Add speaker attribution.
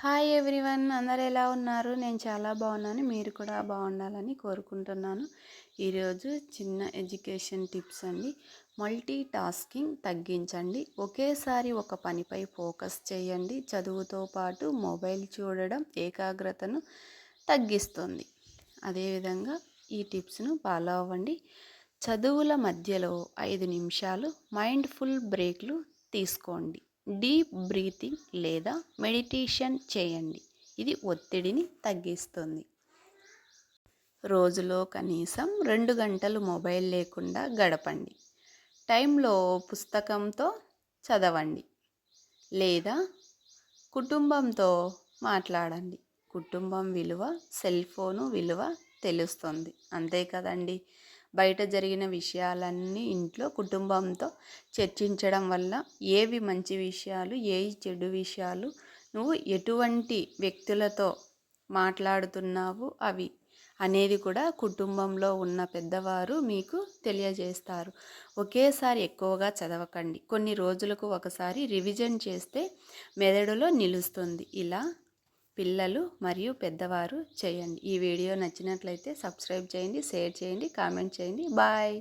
Speaker 1: Hi everyone, అందరు ఎలా ఉన్నారు? నేను చాలా బాగున్నాను. మీరు కూడా బాగుండాలని కోరుకుంటున్నాను. ఈరోజు చిన్న ఎడ్యుకేషన్ టిప్స్ అండి. మల్టీ టాస్కింగ్ తగ్గించండి. ఒకేసారి ఒక పనిపై ఫోకస్ చేయండి. చదువుతో పాటు మొబైల్ చూడడం ఏకాగ్రతను తగ్గిస్తుంది. అదేవిధంగా ఈ టిప్స్ను ఫాలో అవ్వండి. చదువుల మధ్యలో 5 నిమిషాలు మైండ్ఫుల్ బ్రేక్లు తీసుకోండి. డీప్ బ్రీతింగ్ లేదా మెడిటేషన్ చేయండి. ఇది ఒత్తిడిని తగ్గిస్తుంది. రోజులో కనీసం 2 గంటలు మొబైల్ లేకుండా గడపండి. టైంలో పుస్తకంతో చదవండి లేదా కుటుంబంతో మాట్లాడండి. కుటుంబం విలువ, సెల్ ఫోను విలువ తెలుస్తుంది. అంతే కదండి. బయట జరిగిన విషయాలన్నీ ఇంట్లో కుటుంబంతో చర్చించడం వల్ల ఏవి మంచి విషయాలు, ఏవి చెడు విషయాలు, నువ్వు ఎటువంటి వ్యక్తులతో మాట్లాడుతున్నావు అవి అనేది కూడా కుటుంబంలో ఉన్న పెద్దవారు మీకు తెలియజేస్తారు. ఒకేసారి ఎక్కువగా చదవకండి. కొన్ని రోజులకు ఒకసారి రివిజన్ చేస్తే మెదడులో నిలుస్తుంది. ఇలా పిల్లలు మరియు పెద్దవారు చేయండి. ఈ వీడియో నచ్చినట్లయితే సబ్స్క్రైబ్ చేయండి, షేర్ చేయండి, కామెంట్ చేయండి. బాయ్.